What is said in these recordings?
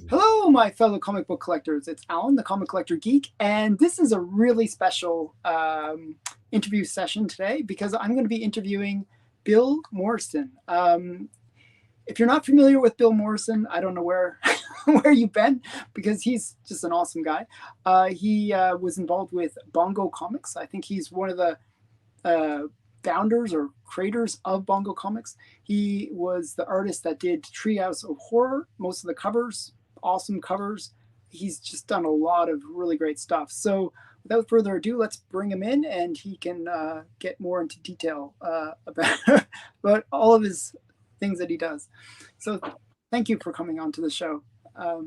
Hello, my fellow comic book collectors. It's Alan, the Comic Collector Geek, and this is a really special interview session today because I'm going to be interviewing Bill Morrison. If you're not familiar with Bill Morrison, I don't know where where you've been because he's just an awesome guy. He was involved with Bongo Comics. I think he's one of the founders or creators of Bongo Comics. He was the artist that did Treehouse of Horror, most of the covers, awesome covers. He's just done a lot of really great stuff. So without further ado, let's bring him in and he can get more into detail about all of his things that he does. So thank you for coming on to the show. Oh,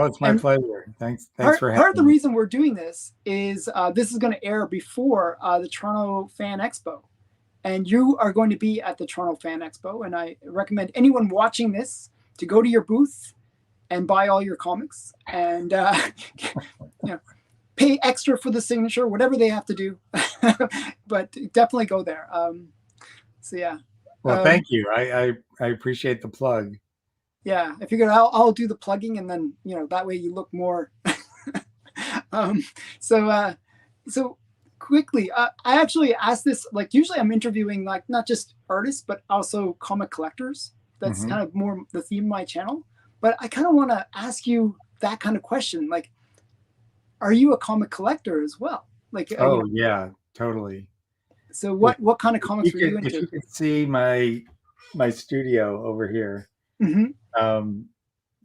it's my pleasure. Thanks for Part of the having me. reason we're doing this is this is going to air before the Toronto Fan Expo. And you are going to be at the Toronto Fan Expo. And I recommend anyone watching this to go to your booth and buy all your comics and pay extra for the signature, whatever they have to do. But definitely go there. So yeah. Well, thank you. I appreciate the plug. Yeah, I figured I'll do the plugging, and then that way you look more. um, so quickly, I actually asked this. Like usually, I'm interviewing like not just artists, but also comic collectors. That's kind of more the theme of my channel. But I kind of want to ask you that kind of question. Like, are you a comic collector as well? Like, oh yeah, totally. So what kind of comics are you If into? you could see my studio over here,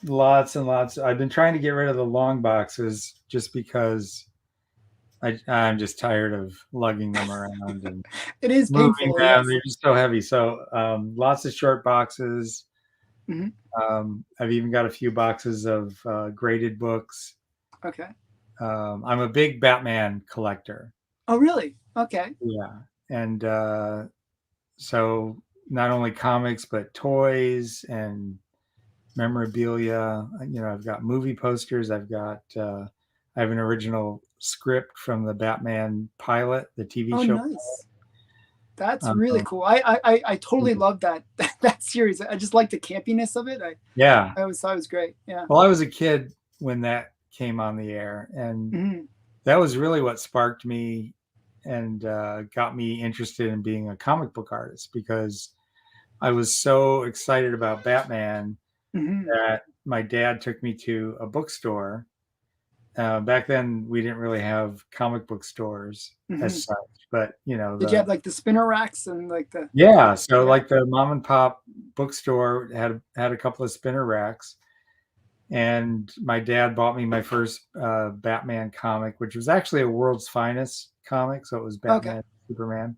lots and lots. I've been trying to get rid of the long boxes just because I'm just tired of lugging them around and It is moving painful, them. yes. They're just so heavy. So lots of short boxes. I've even got a few boxes of graded books. Okay. I'm a big Batman collector. Oh, really? Okay. Yeah. And so not only comics, but toys and memorabilia. I've got movie posters. I have an original script from the Batman pilot, the TV Oh, show. nice. That's Um, really cool. I totally love that that series. I just like the campiness of it. yeah. I always thought it was great. Yeah. Well, I was a kid when that came on the air, and that was really what sparked me and got me interested in being a comic book artist because I was so excited about Batman that my dad took me to a bookstore. Back then, we didn't really have comic book stores as such, but Did you have like the spinner racks and like the yeah. So like the mom and pop bookstore had a couple of spinner racks, and my dad bought me my first Batman comic, which was actually a World's Finest comic. So it was Batman, Superman.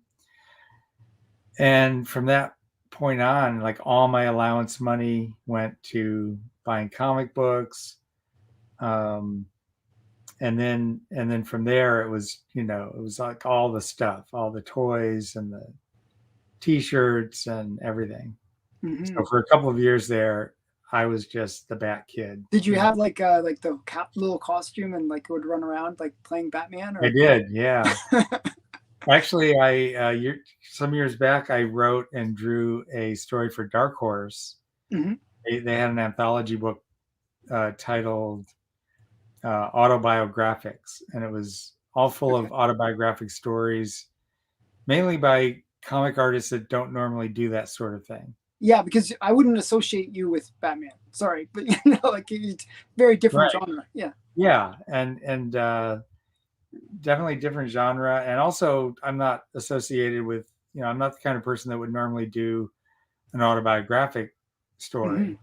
And from that point on, like all my allowance money went to buying comic books. And then from there, it was like all the stuff, all the toys and the T-shirts and everything. So for a couple of years there, I was just the Bat Kid. Did you have like the little costume and like would run around like playing Batman I or? did, yeah. Actually, some years back, I wrote and drew a story for Dark Horse. They had an anthology book titled Autobiographics, and it was all full of autobiographic stories, mainly by comic artists that don't normally do that sort of thing. Yeah, because I wouldn't associate you with Batman. Sorry, but like it's very different Right. genre. Yeah. Yeah, and definitely different genre, and also I'm not associated with I'm not the kind of person that would normally do an autobiographic story.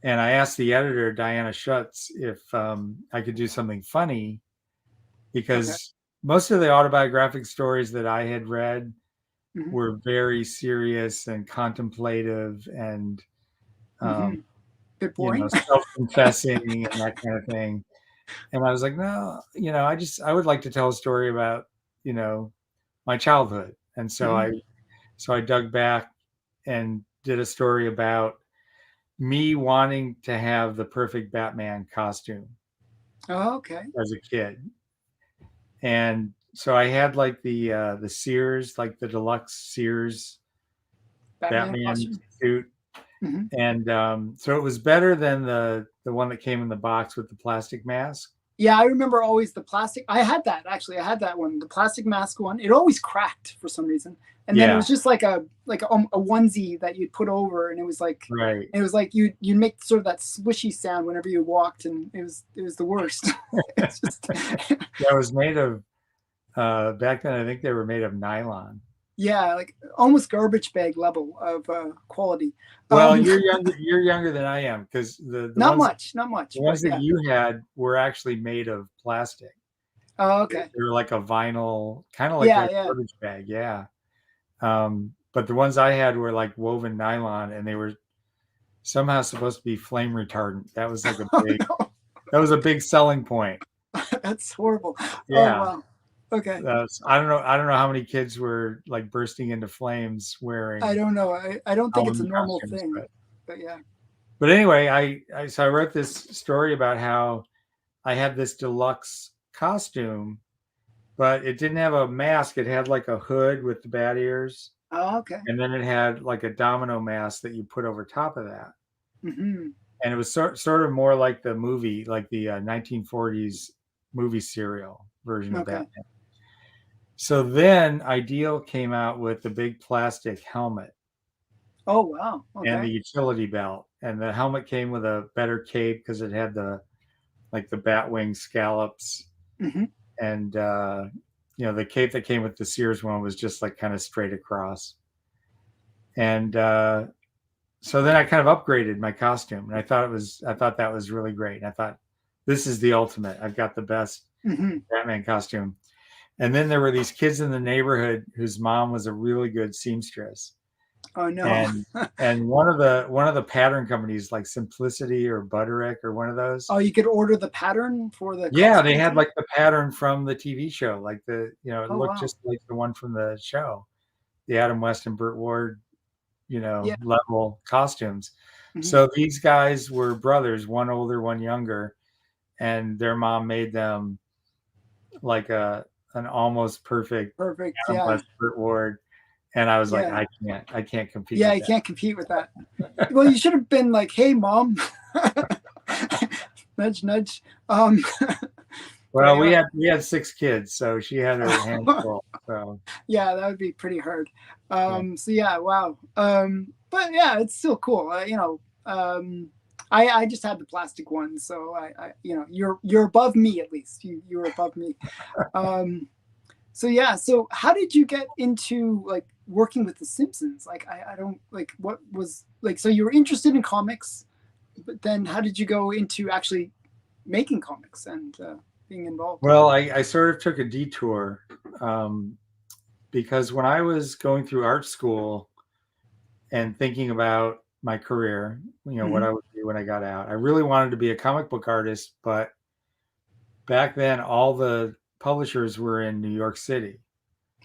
And I asked the editor Diana Schutz if I could do something funny because most of the autobiographic stories that I had read were very serious and contemplative and bit boring. self-confessing and that kind of thing. And I was like, no, I would like to tell a story about, my childhood. And so I dug back and did a story about me wanting to have the perfect Batman costume as a kid. And so I had like the Sears, like the deluxe Sears Batman suit. Hmm. And so it was better than the one that came in the box with the plastic mask. Yeah, I remember always the plastic. I had that actually. I had that one, the plastic mask one. It always cracked for some reason, and then it Yeah, was just like a onesie that you'd put over, and right. it was like you'd make sort of that swishy sound whenever you walked, and it was the worst. It's just That was made of back then. I think they were made of nylon. yeah, like almost garbage bag level of quality. Well, Um, You're younger than I am because not much, not the much, ones but that yeah. you had were actually made of plastic. Oh, They okay. were like a vinyl, kind of like Yeah, a yeah. garbage bag. Yeah. But the ones I had were like woven nylon, and they were somehow supposed to be flame retardant. Oh no, That was a big selling point. that's horrible. Oh Yeah. wow. Okay. I don't know how many kids were like bursting into flames I wearing don't know. I don't think it's a Halloween normal costumes, thing, but yeah. but anyway, so I wrote this story about how I had this deluxe costume, but it didn't have a mask. It had like a hood with the bat ears, Oh, okay. and then it had like a domino mask that you put over top of that. Hmm. And it was sort of more like the movie, like the 1940s movie serial version of Okay. Batman. So then Ideal came out with the big plastic helmet Oh wow. and the Okay. utility belt, and the helmet came with a better cape because it had the like the bat wing scallops, Hmm. and the cape that came with the Sears one was just like kind of straight across. And so then I kind of upgraded my costume, and I thought that was really great. And I thought, this is the ultimate. I've got the best Hmm. Batman costume. And then there were these kids in the neighborhood whose mom was a really good seamstress, Oh no. and one of the pattern companies like Simplicity or Butterick or one of those. Oh, you could order the pattern for the Yeah, they costume had too. like the pattern from the TV show, like it Oh looked wow. just like the one from the show, the Adam West and Burt Ward, Yeah. level costumes. Hmm. So these guys were brothers, one older, one younger, and their mom made them like an almost perfect Perfect. Adam Yeah. West Burt Ward, and I was like, Yeah. I can't compete Yeah. with You that. can't compete with that. Well, you should have been like, "Hey, mom." Nudge, nudge. But Well, anyway, we had 6 kids, so she had her hands full. So yeah, that would be pretty hard. yeah. So yeah, wow. But yeah, it's still cool. I just had the plastic one, so you're above me at least. You're above me. Um, so yeah, so how did you get into like working with the Simpsons? Like I don't like what was like. So you were interested in comics, but then how did you go into actually making comics and being involved? Well, I sort of took a detour, um, because when I was going through art school and thinking about my career, what Hmm. I would do when I got out, I really wanted to be a comic book artist, but back then all the publishers were in New York City.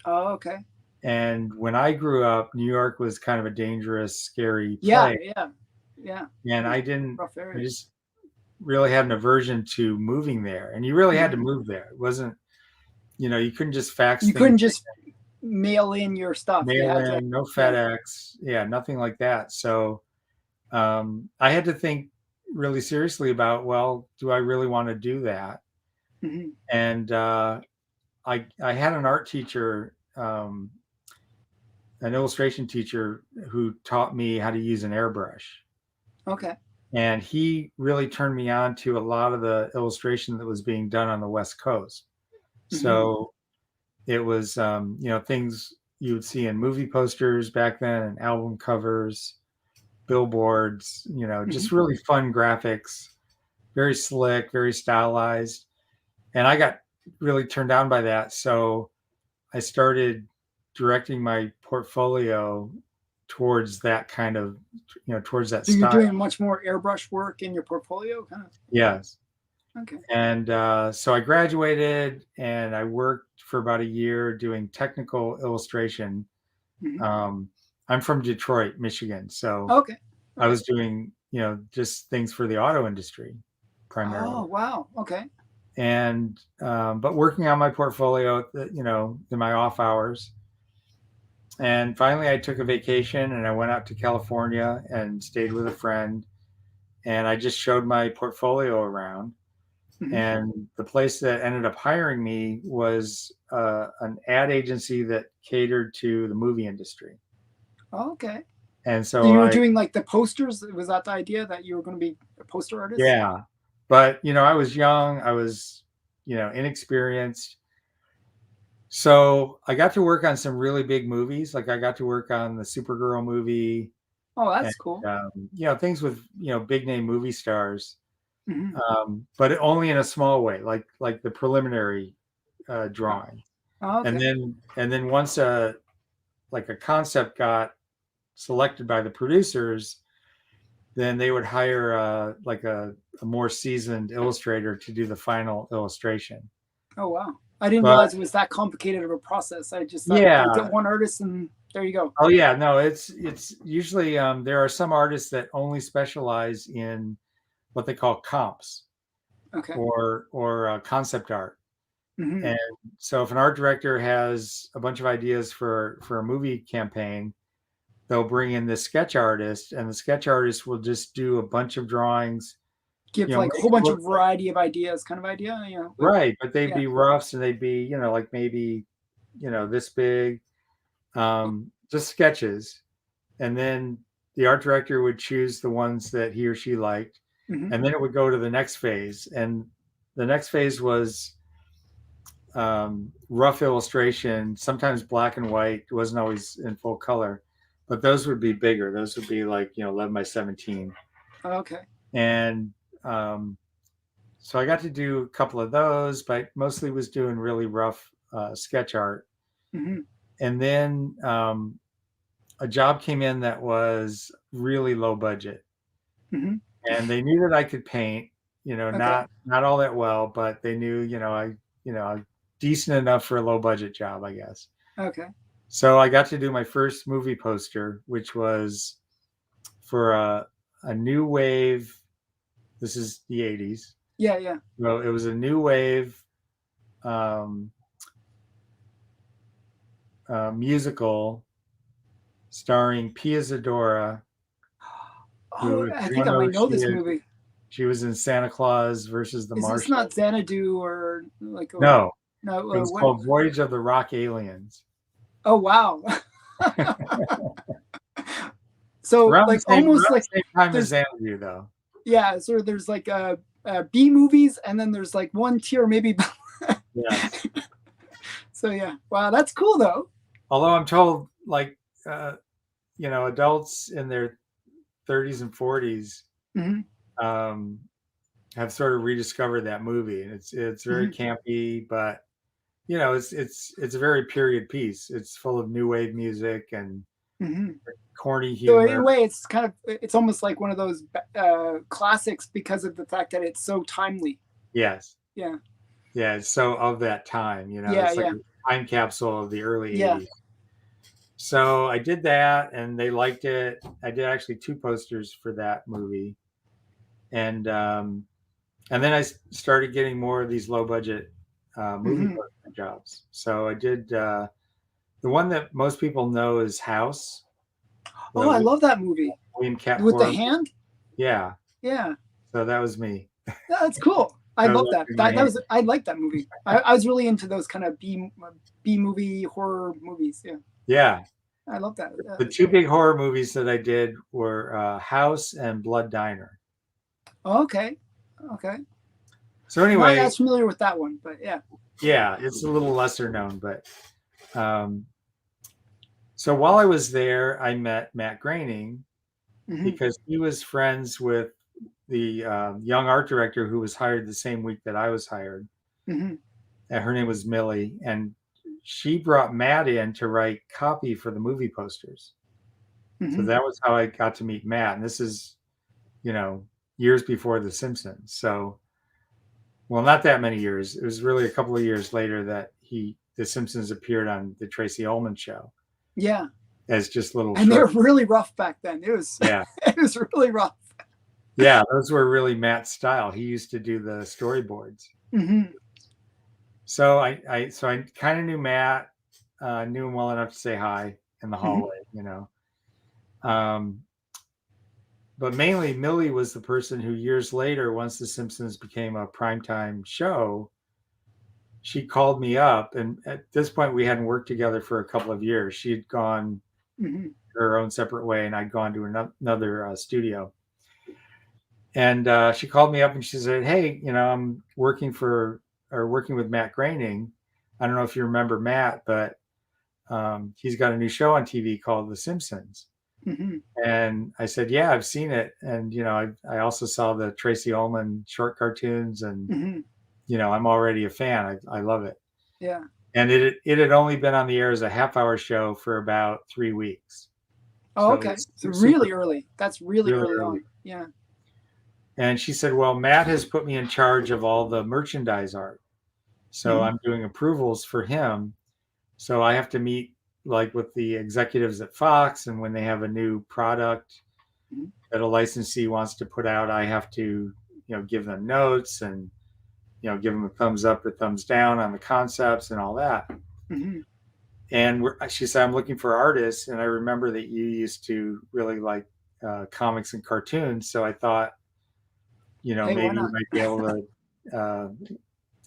Oh, okay. And when I grew up, New York was kind of a dangerous, scary Yeah, place. yeah, yeah. And It was rough I area. just really had an aversion to moving there. And you really had to Hmm. move there. It wasn't, you couldn't just fax You things, couldn't just mail in your stuff. You mail had to, in, no yeah. FedEx. Yeah, nothing like that. So I had to think really seriously about, well, do I really want to do that? Hmm. And I had an art teacher, an illustration teacher who taught me how to use an airbrush. Okay. And he really turned me on to a lot of the illustration that was being done on the West Coast. Hmm. So it was, things you would see in movie posters back then, and album covers, billboards, Hmm. just really fun graphics, very slick, very stylized. And I got really turned on by that. So I started directing my portfolio towards that kind of, towards that So you're style. doing much more airbrush work in your portfolio, kind of. Yes. Okay. And so I graduated and I worked for about a year doing technical illustration. Hmm. Um, I'm from Detroit, Michigan. So Okay. I Okay. was doing, just things for the auto industry primarily. Oh wow. Okay. And, but working on my portfolio, in my off hours. And finally, I took a vacation and I went out to California and stayed with a friend. And I just showed my portfolio around. Hmm. And the place that ended up hiring me was an ad agency that catered to the movie industry. Oh, okay. And So so you were I, doing like the posters. Was that the idea that you were going to be a poster artist? yeah. But, I was young, I was, inexperienced. So I got to work on some really big movies. Like I got to work on the Supergirl movie Oh, and, that's cool. things with, big name movie stars. Hmm. But only in a small way, like the preliminary drawing. Oh, And okay. then once like a concept got selected by the producers, then they would hire like a more seasoned illustrator to do the final illustration. Oh, wow. I didn't But realize it was that complicated of a process. I just thought they get yeah, one artist and there you go. oh yeah, no, it's usually there are some artists that only specialize in what they call comps Okay. or concept art. Hmm. And so if an art director has a bunch of ideas for a movie campaign, they'll bring in this sketch artist, and the sketch artist will just do a bunch of drawings, Give like a make whole it bunch look of like, variety of ideas, kind of idea. right, but they'd Yeah. be roughs and they'd be, like maybe, this big, just sketches. And then the art director would choose the ones that he or she liked, Hmm. and then it would go to the next phase. And the next phase was rough illustration, sometimes black and white. It wasn't always in full color, but those would be bigger. Those would be like 11 by 17. Okay. And so I got to do a couple of those, but mostly was doing really rough sketch art. Hmm. And then a job came in that was really low budget, Hmm. and they knew that I could paint. Okay. Not all that well, but they knew, decent enough for a low budget job, I guess. Okay. So I got to do my first movie poster, which was for a new wave. This is the 80s. Yeah. Yeah. Well, it was a new wave um, musical starring Pia Zadora, who, Oh, if I think anyone I might knows, know this movie. she was in Santa Claus versus the Is this Martian. not Xanadu or like No, no? it was What? called Voyage of the Rock Aliens. Oh, wow. So like almost Around like the same time as there's Xanadu, though. yeah. So there's like B movies and then there's like one tier maybe. Yes. So yeah. Wow, that's cool though. Although I'm told, like, adults in their 30s and 40s Hmm. um, have sort of rediscovered that movie, and it's very Hmm. campy, but it's a very period piece. It's full of new wave music and Hmm. corny So in a humor. way, it's almost like one of those classics because of the fact that it's so timely. Yes, Yeah. yeah. It's so of that time. Yeah. It's like Yeah. a time capsule of the early Yeah. '80s. So I did that, and they liked it. I did actually two posters for that movie, and then I started getting more of these low budget movie Hmm. poster jobs. So I did the one that most people know is House, Oh, the I love that movie William Cat with the horror. hand. Yeah, Yeah. so that was me. That's cool. I That was love that. actually my That hand. was I like that movie. I was really into those kind of B movie horror movies. Yeah, Yeah, I love that. the That's two cool. big horror movies that I did were House and Blood Diner. Okay, okay. So Not anyway, as familiar with that one, but yeah. yeah, it's a little lesser known, but um, so while I was there, I met Matt Groening Hmm. because he was friends with the young art director who was hired the same week that I was hired. Hmm. And her name was Millie, and she brought Matt in to write copy for the movie posters. So Hmm. that was how I got to meet Matt. And this is, you know, years before The Simpsons. So, well, not that many years. It was really a couple of years later that The Simpsons appeared on the Tracy Ullman show Yeah, as just little and they were short. really rough back then. It was Yeah. it was really rough. Yeah. Those were really Matt's style. He used to do the storyboards. Hmm. So I kind of knew Matt, knew him well enough to say hi. in the Hmm. hallway, you know. Um, but mainly Millie was the person who years later, once The Simpsons became a primetime show, she called me up. And at this point, we hadn't worked together for a couple of years. She had gone Hmm. her own separate way, and I'd gone to another studio. And she called me up and she said, "Hey, you know, I'm working with Matt Groening. I don't know if you remember Matt, but he's got a new show on TV called The Simpsons." Hmm. And I said, "Yeah, I've seen it, and you know, I also saw the Tracy Ullman short cartoons, and Hmm. you know, I'm already a fan. I love it." Yeah. And it had only been on the air as a half-hour show for about 3 weeks, Oh, so it okay. was So super really early. That's really really early early. on. Yeah. And she said, "Well, Matt has put me in charge of all the merchandise art. So Hmm. I'm doing approvals for him. So I have to meet like with the executives at Fox, and when they have a new product Hmm. that a licensee wants to put out, I have to, you know, give them notes and, you know, give them a thumbs up or thumbs down on the concepts and all that." Hmm. And she said, "I'm looking for artists, and I remember that you used to really like comics and cartoons. So I thought, you know, Hey, why maybe you not? might be able to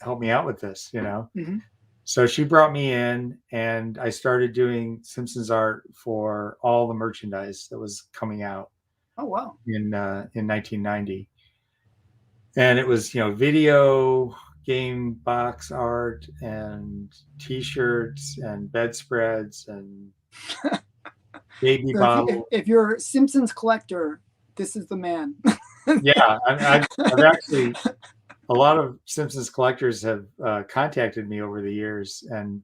help me out with this, you know." Hmm. So she brought me in, and I started doing Simpsons art for all the merchandise that was coming out Oh, wow. in 1990. And it was, you know, video game box art and T-shirts and bedspreads and baby So bottles. if you're a Simpsons collector, this is the man. Yeah, I've actually, a lot of Simpsons collectors have contacted me over the years, and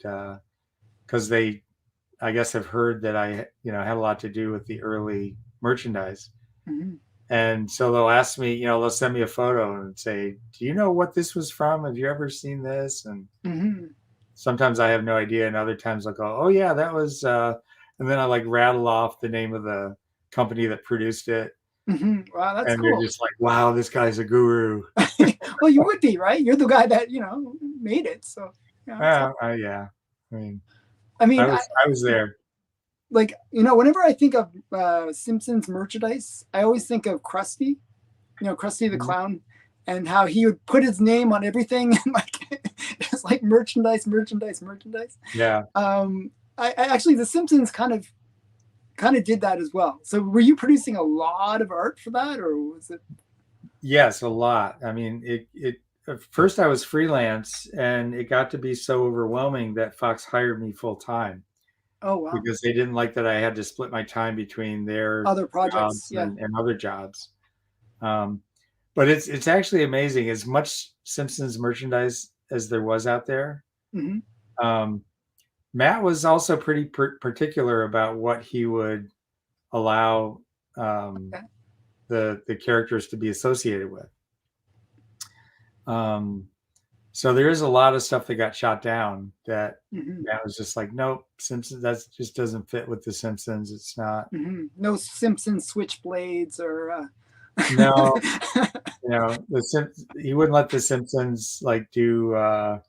because they, I guess, have heard that I, you know, had a lot to do with the early merchandise. Hmm. And so they'll ask me, you know, they'll send me a photo and say, "Do you know what this was from? Have you ever seen this?" And Hmm. sometimes I have no idea, and other times I'll go, "Oh yeah, that was," and then I like rattle off the name of the company that produced it, Hmm. Wow, that's and they're cool. just like, "Wow, this guy's a guru." Well, you would be, right? You're the guy that, made it. So, yeah, it's all. Yeah. I mean, I mean, I was there. like, whenever I think of Simpsons merchandise, I always think of Krusty, Krusty the Mhm. Clown, and how he would put his name on everything, and like it's like merchandise, merchandise, merchandise. Yeah. I actually, The Simpsons kind of did that as well. So, were you producing a lot of art for that, or was it? Yes, a lot. I mean, it at first I was freelance, and it got to be so overwhelming that Fox hired me full time Oh, wow, because they didn't like that I had to split my time between their other projects, jobs yeah. and other jobs. Um, but it's actually amazing. As much Simpsons merchandise as there was out there, Hmm. um, Matt was also pretty particular about what he would allow Okay. the characters to be associated with. Um, So there is a lot of stuff that got shot down that Hmm. Matt was just like, "Nope, Simpsons. That just doesn't fit with the Simpsons. It's not." No Simpsons switchblades or. No, you know, he wouldn't let the Simpsons like do. I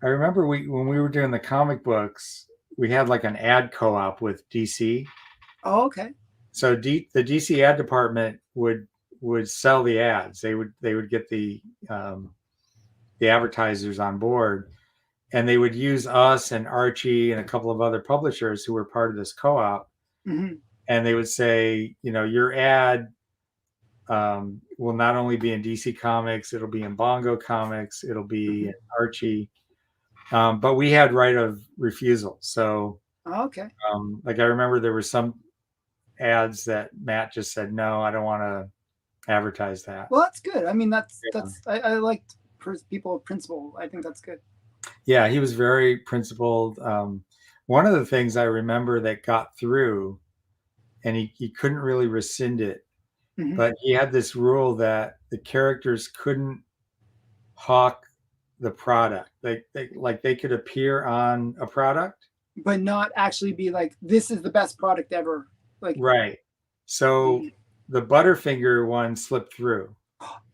remember when we were doing the comic books, we had like an ad co-op with DC. Oh, okay. So the DC ad department would sell the ads. They would get the advertisers on board, and they would use us and Archie and a couple of other publishers who were part of this co-op, Hmm. and they would say, you know, your ad will not only be in DC Comics, it'll be in Bongo Comics, it'll be in Hmm. Archie, but we had right of refusal. So, Oh, okay. like I remember there were some ads that Matt just said, "No, I don't want to advertise that." Well, that's good. I mean, that's Yeah. that's I like people of principle. I think that's good. Yeah, he was very principled. One of the things I remember that got through, and he couldn't really rescind it, Hmm. but he had this rule that the characters couldn't hawk the product. They could appear on a product. But not actually be like, this is the best product ever. Like, Right. So the Butterfinger one slipped through.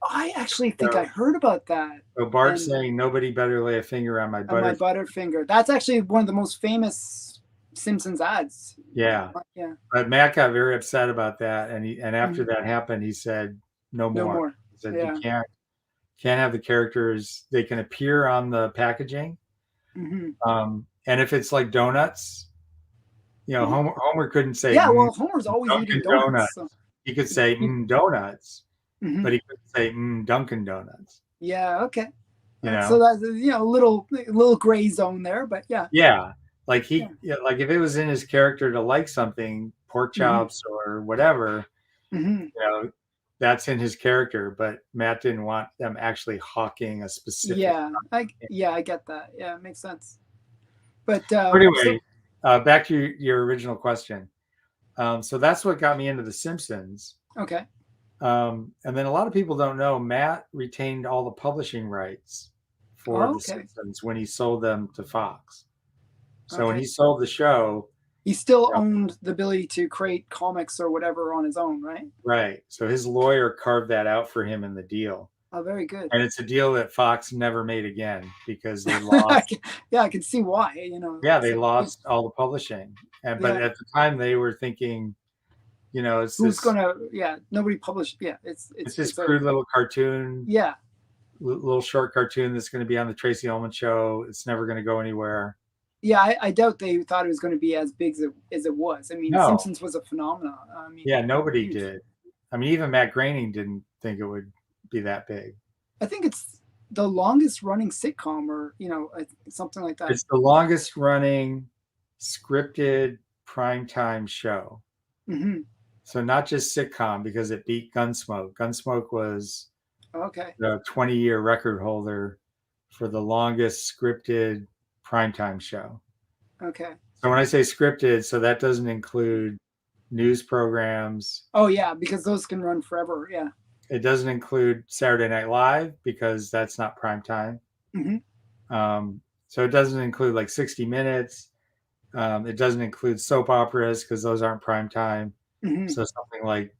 I actually think I So, heard about that. so Bart And saying nobody better lay a finger on my my Butterfinger. Butterfinger. That's actually one of the most famous Simpsons ads. Yeah. Yeah. But Matt got very upset about that, and after Mhm. that happened, he said no No more. more. He said you Yeah. can't have the characters. They can appear on the packaging, Hmm. and if it's like donuts, Homer couldn't say Yeah. Well, Homer's always eating Dunkin' donuts. So. Donuts. He could say donuts, Mhm. but he couldn't say Dunkin' Donuts. Yeah. Okay. You So know? that's a little gray zone there, but yeah. Yeah. Like Yeah. like if it was in his character to like something, pork Hmm. chops or whatever, Hmm. you know, that's in his character. But Matt didn't want them actually hawking a specific. Yeah. I get that. Yeah, it makes sense. But So so anyway, back to your original question. So that's what got me into The Simpsons. okay. And then a lot of people don't know Matt retained all the publishing rights for The Okay. Simpsons when he sold them to Fox. So when Okay. he sold the show, He still you know, owned the ability to create comics or whatever on his own, right? right. So his lawyer carved that out for him in the deal. Oh, very good. And it's a deal that Fox never made again because they lost. Yeah, I can see why. Yeah, It's they like, lost all the publishing. But yeah, at the time they were thinking, it's who's this gonna? Yeah, nobody published. Yeah, it's this it's a crude little cartoon, yeah, little short cartoon that's going to be on the Tracy Ullman show. It's never going to go anywhere. yeah. I doubt they thought it was going to be as big as it was. I mean, No, Simpsons was a phenomenon. I mean, yeah, nobody huge. did. I mean, even Matt Groening didn't think it would be that big. I think it's the longest running sitcom, or something like that. It's the longest running scripted primetime show. Hmm. So not just sitcom because it beat Gunsmoke. Gunsmoke was Okay. the 20-year record holder for the longest scripted primetime show. Okay. So when I say scripted, so that doesn't include news programs. Oh yeah, because those can run forever. Yeah. It doesn't include Saturday Night Live because that's not prime time. Hmm. So it doesn't include like 60 Minutes. It doesn't include soap operas because those aren't prime time. Hmm. So something like,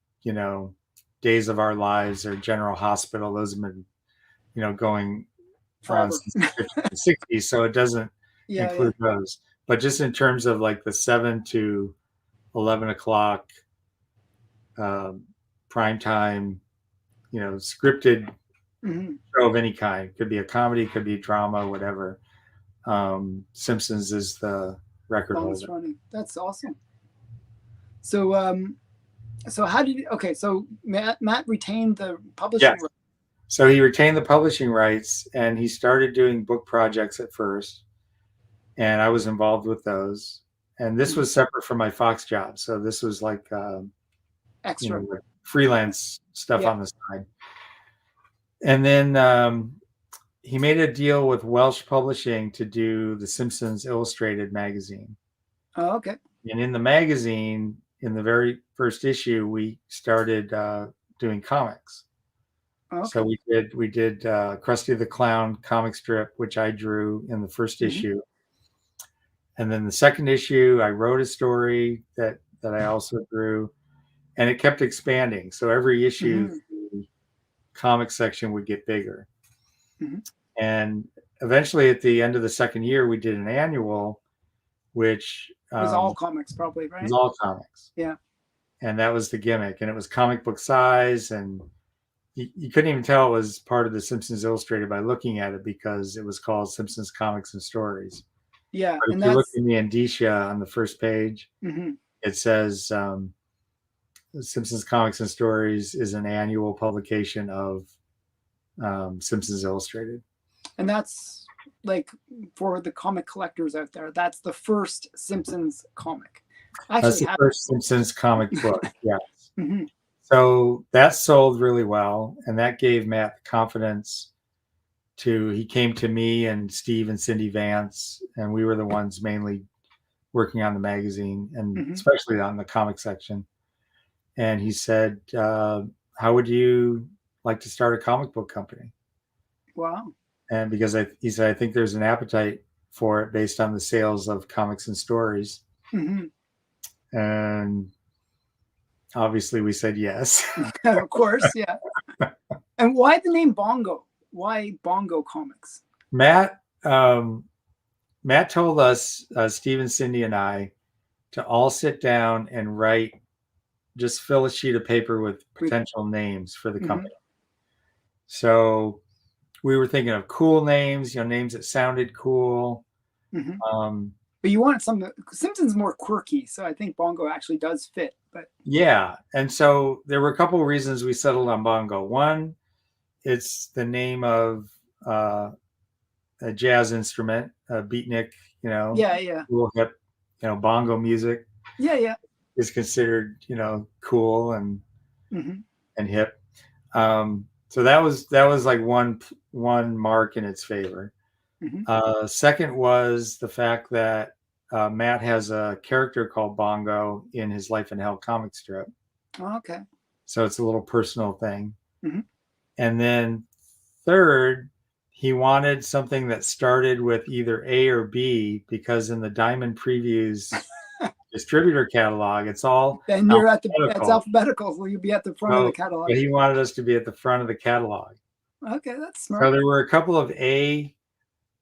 Days of Our Lives or General Hospital, those have been, going on Forever. since the 50s and 60s. So it doesn't Yeah. Yeah. include those. But just in terms of like the 7 to 11 o'clock prime time, scripted Hmm. show of any kind. Could be a comedy, could be a drama, whatever. Simpsons is the record Longest holder. running. That's awesome. So how did okay? So Matt retained the publishing. Yes. So he retained the publishing rights, and he started doing book projects at first, and I was involved with those. And this was separate from my Fox job, so this was like Extra. like freelance stuff Yeah. on the side. And then he made a deal with Welsh Publishing to do the Simpsons Illustrated magazine. Oh, okay. And in the magazine, in the very first issue, we started doing comics. Okay. So we did Krusty the Clown comic strip, which I drew in the 1st issue. And then the 2nd issue, I wrote a story that I also drew, and it kept expanding. So every issue, the comic section would get bigger. And eventually, at the end of the 2nd year, we did an annual, which was all comics, probably, right? was all comics. Yeah. And that was the gimmick. And it was comic book size, and you couldn't even tell it was part of the Simpsons Illustrated by looking at it because it was called Simpsons Comics and Stories. Yeah. But if you look in the indicia on the first page, it says Simpsons Comics and Stories is an annual publication of Simpsons Illustrated. And that's like for the comic collectors out there, that's the first Simpsons comic. That's the first Simpsons comic book. Yes. So that sold really well, and that gave Matt the confidence he came to me and Steve and Cindy Vance, and we were the ones mainly working on the magazine and especially on the comic section. And he said, how would you like to start a comic book company? Wow. And because he said, I think there's an appetite for it based on the sales of comics and stories. And obviously we said yes. Of course, yeah. And why the name Bongo? Why Bongo Comics? Matt told us, Steve and Cindy and I, to all sit down and write, just fill a sheet of paper with potential names for the company. So we were thinking of cool names, names that sounded cool. But you want some. Simpsons more quirky, so I think Bongo actually does fit. But yeah, and so there were a couple of reasons we settled on Bongo. One, it's the name of a jazz instrument, a beatnik, yeah, cool hip, bongo music yeah. is considered, cool and hip. So that was like one mark in its favor. Second was the fact that Matt has a character called Bongo in his Life in Hell comic strip. Oh, okay. So it's a little personal thing. And then third, he wanted something that started with either A or B, because in the Diamond Previews distributor catalog, it's all then you're it's alphabetical, so you'll be at the front of the catalog. But he wanted us to be at the front of the catalog. Okay, that's smart. So there were a couple of A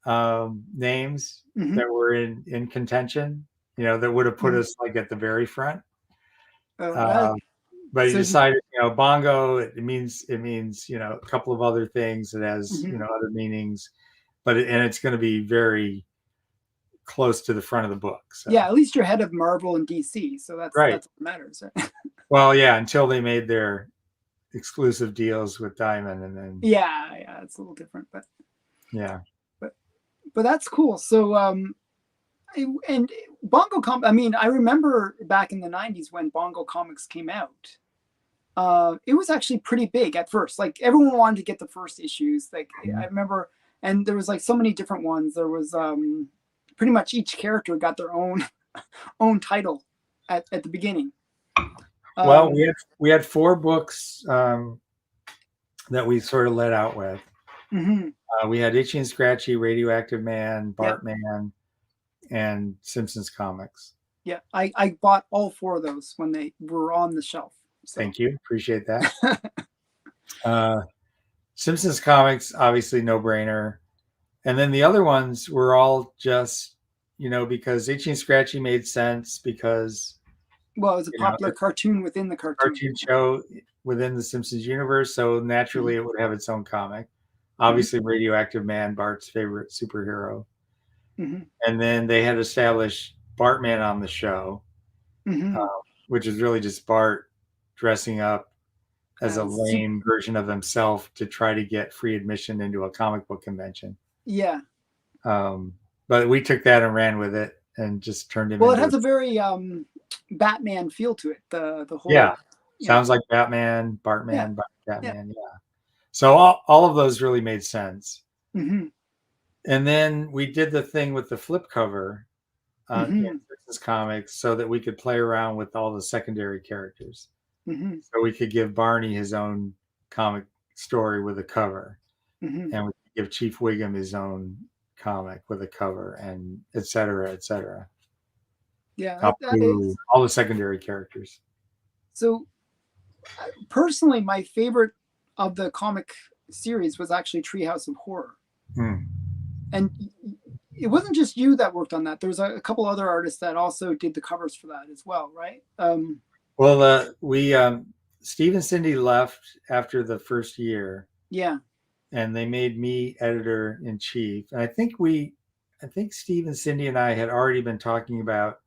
names that were in contention, that would have put us like at the very front. But he decided, Bongo, it means a couple of other things. It has other meanings, but it's going to be very close to the front of the book. So. Yeah, at least you're ahead of Marvel and DC, so that's right. That's what matters. Right? Well, yeah, until they made their exclusive deals with Diamond, and then yeah, it's a little different, but yeah, but that's cool. So and Bongo I mean, I remember back in the 90s when Bongo Comics came out. It was actually pretty big at first. Like everyone wanted to get the first issues. Like I remember, and there was like so many different ones. There was pretty much each character got their own title at the beginning. Well, we had 4 books that we sort of let out with. We had Itchy and Scratchy, Radioactive Man, Bartman, and Simpsons Comics. Yeah, I bought all 4 of those when they were on the shelf. So. Thank you. Appreciate that. Simpsons Comics, obviously no brainer. And then the other ones were all just, because Itchy and Scratchy made sense because. Well, it was a popular cartoon within the cartoon show within the Simpsons universe. So naturally it would have its own comic. Obviously Radioactive Man, Bart's favorite superhero. And then they had established Bartman on the show, which is really just Bart dressing up as a lame version of himself to try to get free admission into a comic book convention. Yeah. But we took that and ran with it and just turned him. Well, it has a very Batman feel to it. The whole. Yeah. Sounds like Batman, Bartman, Batman. Yeah. So all of those really made sense. And then we did the thing with the flip cover in Simpsons Comics so that we could play around with all the secondary characters. So we could give Barney his own comic story with a cover, and we could give Chief Wiggum his own comic with a cover, and et cetera, et cetera. Yeah, all the secondary characters. So personally, my favorite of the comic series was actually Treehouse of Horror. And it wasn't just you that worked on that. There was a couple other artists that also did the covers for that as well, right? Well, Steve and Cindy left after the first year. Yeah. And they made me editor-in-chief. And I think Steve and Cindy and I had already been talking about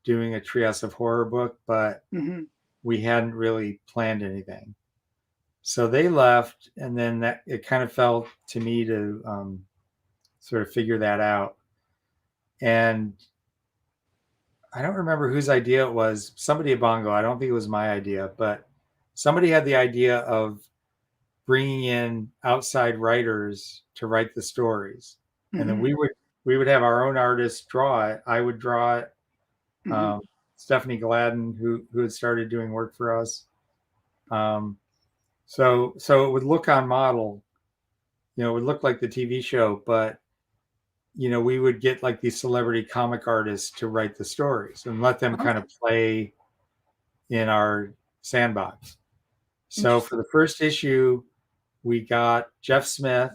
doing a Treehouse of Horror book, but we hadn't really planned anything. So they left, and then it kind of fell to me to sort of figure that out. And I don't remember whose idea it was. Somebody at Bongo. I don't think it was my idea, but somebody had the idea of bringing in outside writers to write the stories, and then we would have our own artists draw it. I would draw it. Stephanie Gladden, who had started doing work for us. So it would look on model, it would look like the TV show, but we would get like these celebrity comic artists to write the stories and let them kind of play in our sandbox. So for the first issue, we got Jeff Smith.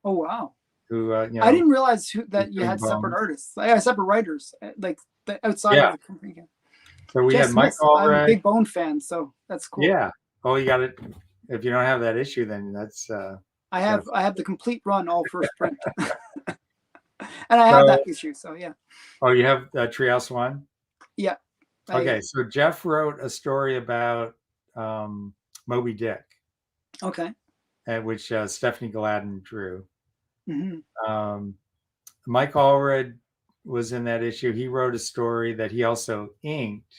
Oh wow! Who I didn't realize that you had separate artists, separate writers. Like outside Yeah. of the company. Yeah. So we Jeff had Mike Smith, I'm a Allred. big Bone fan, so that's cool. Yeah. Oh, you got it. If you don't have that issue, then that's got I have the complete run, all first print, and I have that so. issue. So yeah, Oh, you have Treehouse one. yeah, I Okay, so Jeff wrote a story about um, Moby Dick, okay. which Stephanie Gladden drew. Hmm. Um, Mike Allred was in that issue. He wrote a story that he also inked,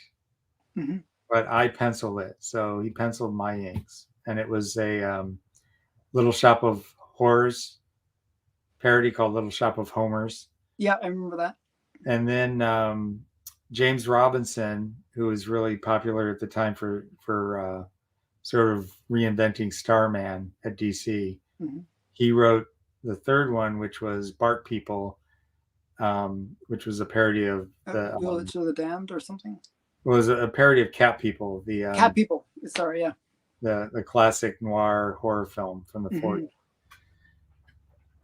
Hmm. but I penciled it. So he penciled my inks, and it was a Little Shop of Horrors parody called Little Shop of Homers. Yeah, I remember that. And then James Robinson, who was really popular at the time for sort of reinventing Starman at DC. Hmm. He wrote the third one, which was Bark People, which was a parody of the Village of the Damned or something. was a parody of Cat People, Cat People. Sorry, yeah. the classic noir horror film from the Hmm.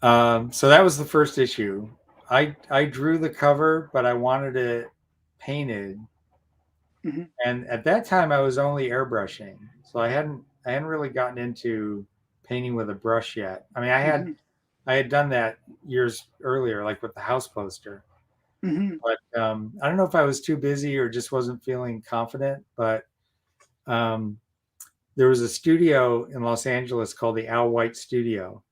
40s. So that was the first issue. I drew the cover, but I wanted it painted, Hmm. and at that time I was only airbrushing, so I hadn't really gotten into painting with a brush yet. I mean, Hmm. I had done that years earlier, like with the house poster, Hmm. but I don't know if I was too busy or just wasn't feeling confident. But um, there was a studio in Los Angeles called the Al White Studio,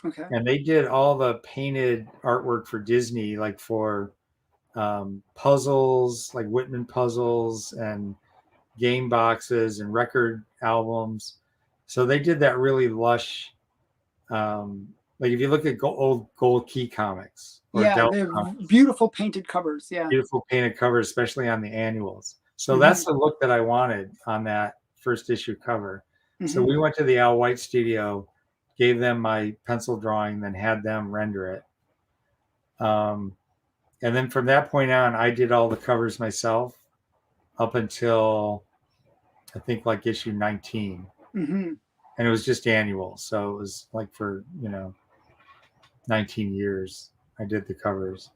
Okay. and they did all the painted artwork for Disney, like for puzzles, like Whitman puzzles and game boxes and record albums. So they did that really lush. Like if you look at old Gold Key comics or Yeah, Dell they're comics, beautiful painted covers. Yeah. beautiful painted covers, especially on the annuals. So Hmm. that's the look that I wanted on that first issue cover. So Hmm. we went to the Al White studio, gave them my pencil drawing, then had them render it. Um, and then from that point on, I did all the covers myself up until I think like issue 19. Hmm. And it was just annual. So it was like for, 19 years, I did the covers.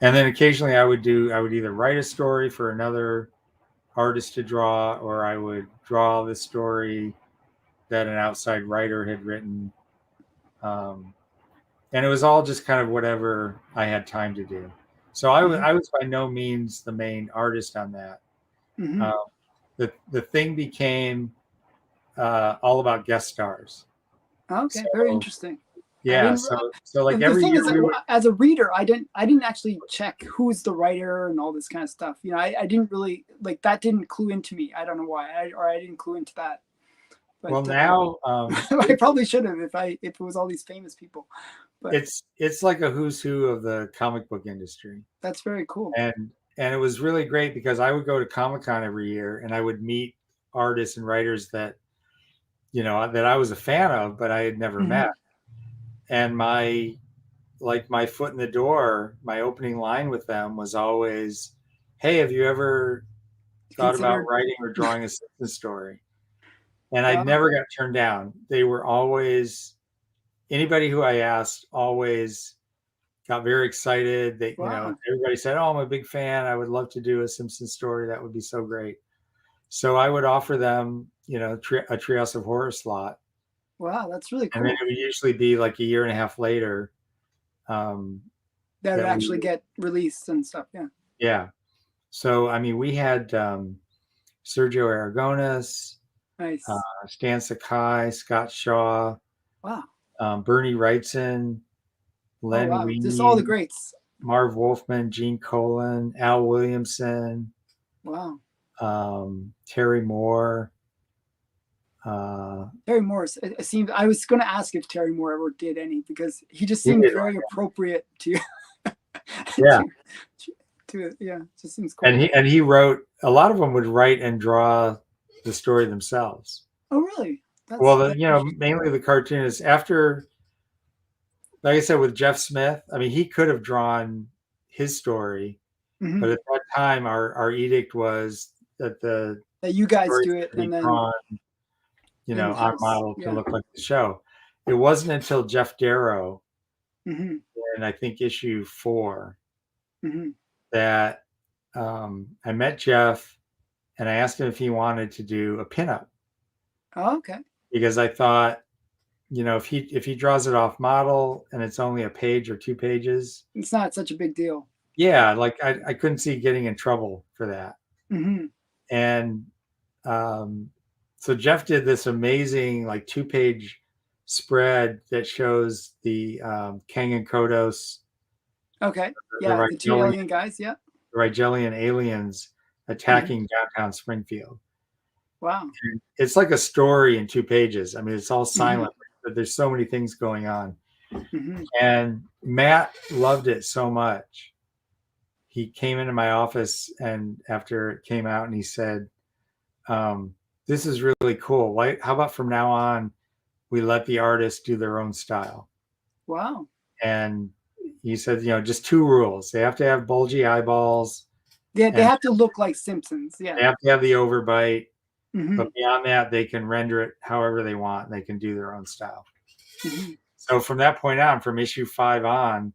And then occasionally I would either write a story for another artist to draw, or I would draw the story that an outside writer had written. Um, and it was all just kind of whatever I had time to do. So Hmm. I was by no means the main artist on that. Hmm. Um, the thing became all about guest stars. Okay, very So interesting. I yeah, didn't. so like The every thing year is, that we would. as a reader, I didn't actually check who's the writer and all this kind of stuff. You know, I didn't really like that. Didn't clue into me. I don't know why, or I didn't clue into that. But Well, now I probably should have if it was all these famous people. But it's like a who's who of the comic book industry, that's very cool. and it was really great because I would go to Comic-Con every year and I would meet artists and writers that that I was a fan of, but I had never met. Hmm. And my foot in the door, my opening line with them was always, "Hey, have you ever thought about Considered. writing or drawing a Simpsons story?" And I Wow. never got turned down. They were always anybody who I asked always got very excited. They, Wow. everybody said, "Oh, I'm a big fan. I would love to do a Simpsons story. That would be so great." So I would offer them, a Treehouse of Horror slot, Wow. That's really and then cool. it would usually be like a year and a half later um, That would that we, actually get released and stuff. Yeah. yeah. So I mean, we had Sergio Aragonis, Nice. Stan Sakai, Scott Shaw, Wow. Bernie Wrightson, Oh Len wow. Just all the Wein, greats. Marv Wolfman, Gene Colan, Al Williamson, Wow. Terry Moore. Uh, Terry Morris. It seemed I was going to ask if Terry Moore ever did any because he just he seemed did, very appropriate to yeah, to yeah. It just seems and cool. he wrote a lot of them would write and draw the story themselves. Oh really? Well, That's mainly the cartoonists. After, like I said, with Jeff Smith, I mean, he could have drawn his story, but mm-hmm. at that time, our edict was that the That you guys stories do had it to and be then drawn, in on house. model to Yeah. look like the show. It wasn't until Jeff Darrow, Mm-hmm. in I think issue 4, Mm-hmm. that I met Jeff and I asked him if he wanted to do a pinup Oh, okay. because I thought, if he draws it off model and it's only a page or 2 pages, It's not such a big deal. yeah, like I couldn't see getting in trouble for that. Hmm. And um, so Jeff did this amazing like 2 page spread that shows the Kang and Kodos, Okay. the Yeah, the two alien guys. Yeah. Rigelian aliens Hmm. attacking downtown Springfield. Wow. And it's like a story in 2 pages. I mean, it's all Hmm. silent, but there's so many things going on. Hmm. And Matt loved it so much. He came into my office and after it came out and he said, this is really cool. Why, how about from now on, we let the artists do their own style? Wow. And he said, just 2 rules. They have to have bulgy eyeballs Yeah, they and have to look like Simpsons. Yeah. they have to have the overbite. Hmm. But beyond that, they can render it however they want. And they can do their own style. Hmm. So from that point on, from issue 5 on,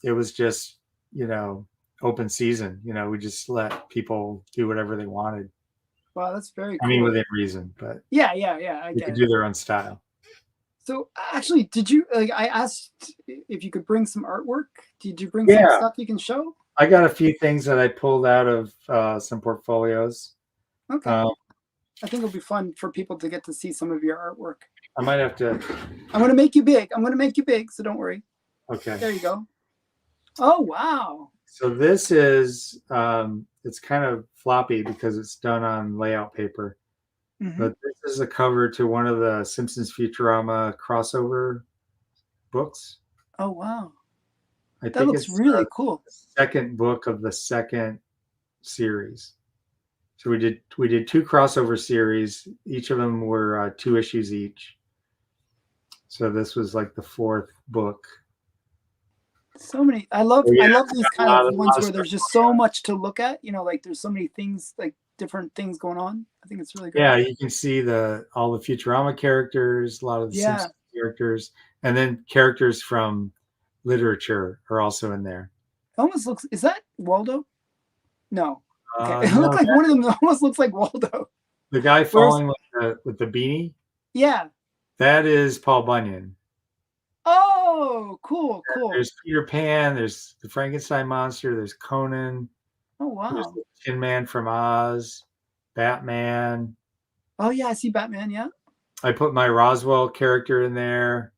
it was just, open season. We just let people do whatever they wanted. Wow, that's very I mean, cool. within reason, but Yeah, yeah, yeah. I they get could it. do their own style. So actually, did you like? I asked if you could bring some artwork. Did you bring some Yeah, stuff you can show? I got a few things that I pulled out of some portfolios. Okay. Um, I think it'll be fun for people to get to see some of your artwork. I might have to. I'm gonna make you big. I'm gonna make you big, so don't worry. Okay. There you go. Oh wow. So this is it's kind of floppy because it's done on layout paper, Hmm. but this is a cover to one of the Simpsons Futurama crossover books. Oh wow. I That think looks it's really cool. the second book of the second series. So we did 2 crossover series. Each of them were 2 issues each. So this was like the 4th book. So many. So yeah, I love it's these got kind of a ones lot of where stuff there's just going so on. much to look at. Like there's so many things, like different things going on. I think it's really great. Yeah, you can see all the Futurama characters, a lot of the Yeah. Simpsons characters, and then characters from literature are also in there. It almost looks. Is that Waldo? No. Okay. It looked No, like one of them almost looks like Waldo. the guy Where's falling with the beanie, yeah. that is Paul Bunyan. Oh, cool, cool. There's Peter Pan, there's the Frankenstein monster, there's Conan, Oh there's wow. the Tin Man from Oz, Batman. Oh yeah, I see Batman, yeah. I put my Roswell character in there.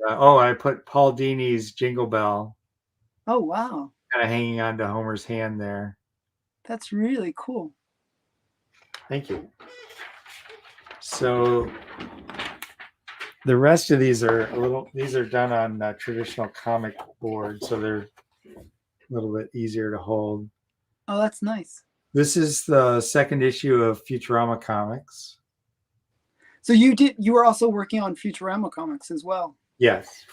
I put Paul Dini's Jingle Bell Oh wow. kind of hanging onto Homer's hand there. That's really cool. Thank you. So the rest of these are done on traditional comic board, so they're a little bit easier to hold. Oh, that's nice. This is the second issue of Futurama Comics. So you were also working on Futurama comics as well. Yes.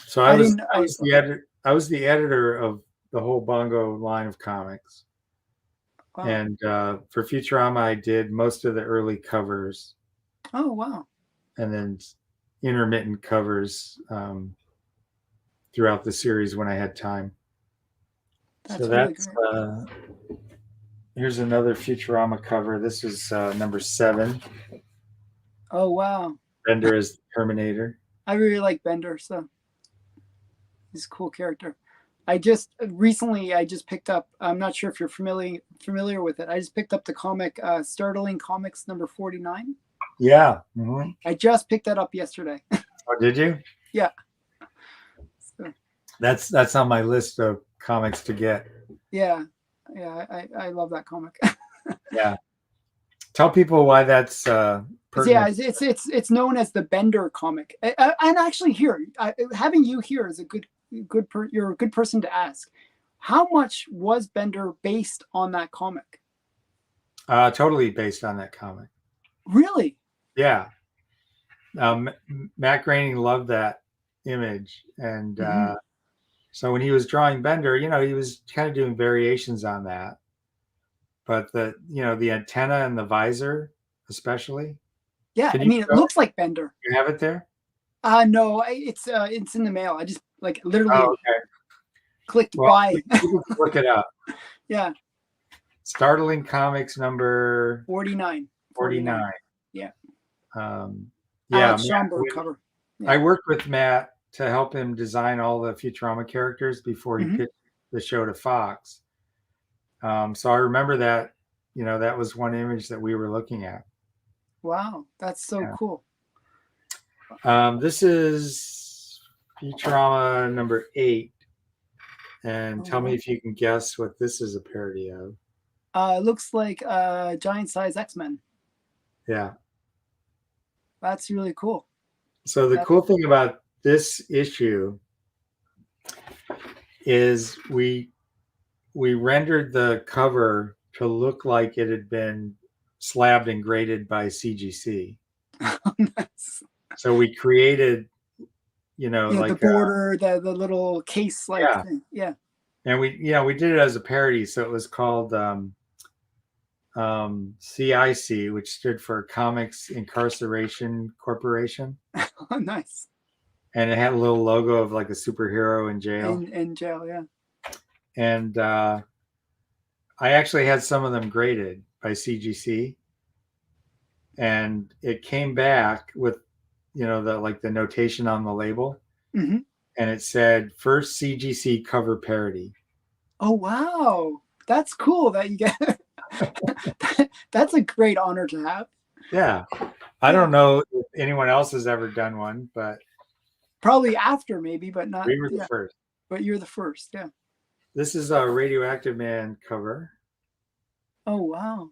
So I didn't I was the editor. I was the editor of the whole Bongo line of comics. Wow. And for Futurama, I did most of the early covers. Oh wow. And then intermittent covers throughout the series when I had time. That's So really that's great. here's another Futurama cover. This is number 7. Oh wow. Bender is the Terminator. I really like Bender, so he's a cool character. I just picked up. I'm not sure if you're familiar with it. I just picked up the comic, Startling Comics number 49. Yeah. Mm-hmm. I just picked that up yesterday. Oh, did you? Yeah. So, that's on my list of comics to get. yeah, I love that comic. Yeah. Tell people why that's yeah, pertinent. it's known as the Bender comic. And actually, having you here is you're a good person to ask. How much was Bender based on that comic? Totally based on that comic. Really? Yeah. Matt Groening loved that image, and so when he was drawing Bender, he was kind of doing variations on that. But the antenna and the visor, especially. Yeah, I mean, it looks like Bender. You have it there? No, it's in the mail. I just literally. Oh, okay. clicked Well, buy. people can look it up. Yeah. Startling Comics number 49. 49. Yeah. Yeah, Alex Schomburg cover. I worked with Matt to help him design all the Futurama characters before he pitched the show to Fox. So I remember that, that was one image that we were looking at. Wow, that's so cool. This is Futurama number 8. And tell me if you can guess what this is a parody of. It looks like Giant Size X-Men. Yeah. That's really cool. So the cool thing about this issue is we rendered the cover to look like it had been slabbed and graded by CGC. Nice. So we created, like the border, the little case thing. Yeah. And we did it as a parody. So it was called CIC, which stood for Comics Incarceration Corporation. Oh, nice. And it had a little logo of like a superhero in jail. In jail, yeah. And I actually had some of them graded by CGC. And it came back with, the notation on the label. Mm-hmm. And it said, first CGC cover parody. Oh, wow. That's cool that you get. That's a great honor to have. Yeah. I don't know if anyone else has ever done one, but probably after maybe, but not. We were the first. But you're the first, yeah. This is a Radioactive Man cover. Oh, wow.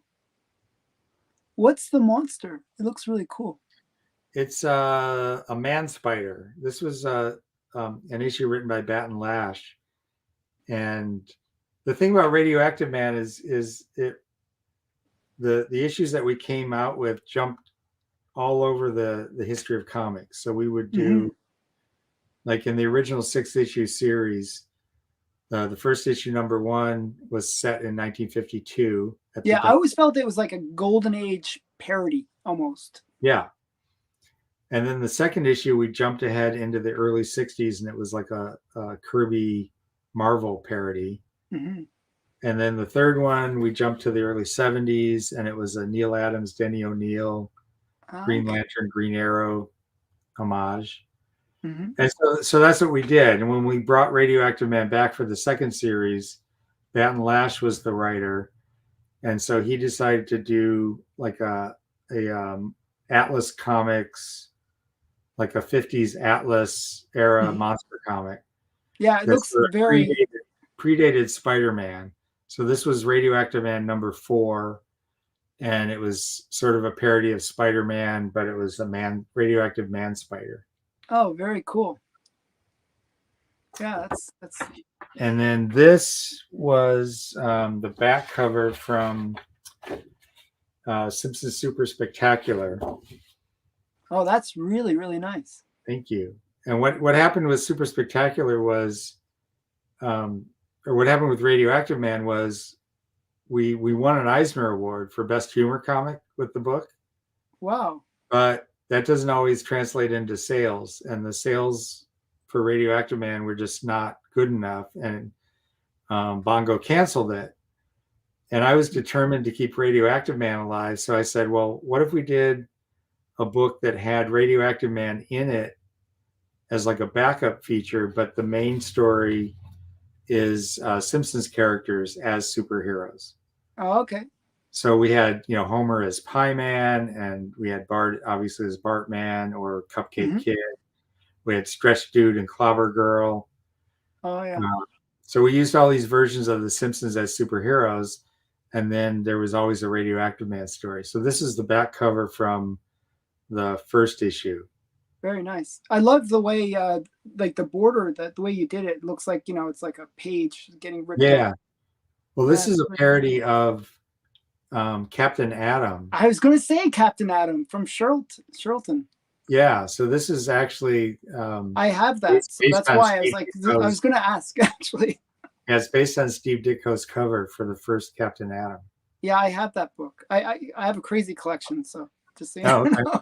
What's the monster? It looks really cool. It's a man spider. This was an issue written by Bat and Lash. And the thing about Radioactive Man is the issues that we came out with jumped all over the history of comics. So we would do, like in the original 6-issue series, the first issue, number 1, was set in 1952. I always felt it was like a golden age parody almost. Yeah. And then the second issue, we jumped ahead into the early 60s, and it was like a Kirby Marvel parody. Mm-hmm. And then the third one, we jumped to the early 70s, and it was a Neil Adams, Denny O'Neil, Green Lantern, Green Arrow homage. Mm-hmm. And so that's what we did. And when we brought Radioactive Man back for the second series, Bat and Lash was the writer. And so he decided to do like a Atlas Comics, like a 50s Atlas era monster comic. Yeah, it looks very predated Spider-Man. So this was Radioactive Man number 4, and it was sort of a parody of Spider-Man, but it was a radioactive man spider. Oh, very cool. Yeah, that's. And then this was the back cover from Simpsons Super Spectacular. Oh, that's really, really nice. Thank you. And what happened with Super Spectacular was, or what happened with Radioactive Man was, we won an Eisner Award for Best Humor Comic with the book. Wow. But that doesn't always translate into sales, and the sales for Radioactive Man were just not good enough, and Bongo canceled it. And I was determined to keep Radioactive Man alive, so I said, well, what if we did a book that had Radioactive Man in it as like a backup feature, but the main story is Simpsons characters as superheroes. Oh, okay. So we had, Homer as Pie Man, and we had Bart obviously as Bartman or Cupcake Kid. We had Stretch Dude and Clobber Girl. Oh, yeah. So we used all these versions of the Simpsons as superheroes, and then there was always a Radioactive Man story. So this is the back cover from the first issue. Very nice. I love the way, like the border, the way you did it. It looks like, it's like a page getting ripped out. Well, this is a parody of Captain Atom. I was going to say Captain Atom from Charlton. Yeah, so this is actually... I have that, so that's why I was like, I was going to ask, actually. Yeah, it's based on Steve Ditko's cover for the first Captain Atom. Yeah, I have that book. I have a crazy collection, so just so you know.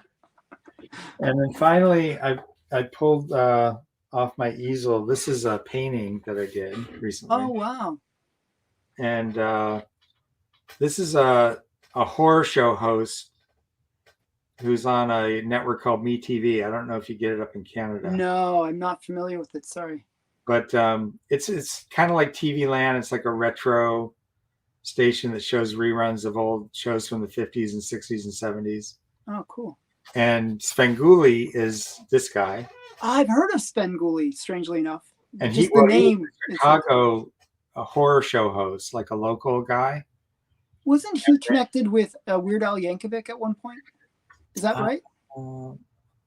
And then finally, I pulled off my easel. This is a painting that I did recently, Oh wow. and this is a horror show host who's on a network called MeTV. I don't know if you get it up in Canada, No, I'm not familiar with it. Sorry. but it's kind of like TV Land. It's like a retro station that shows reruns of old shows from the 50s and 60s and 70s. Oh, cool. And Svengoolie is this guy. I've heard of Svengoolie, strangely enough. And Just he the was name. a Chicago a horror show host, like a local guy. Wasn't he connected with Weird Al Yankovic at one point? Is that right?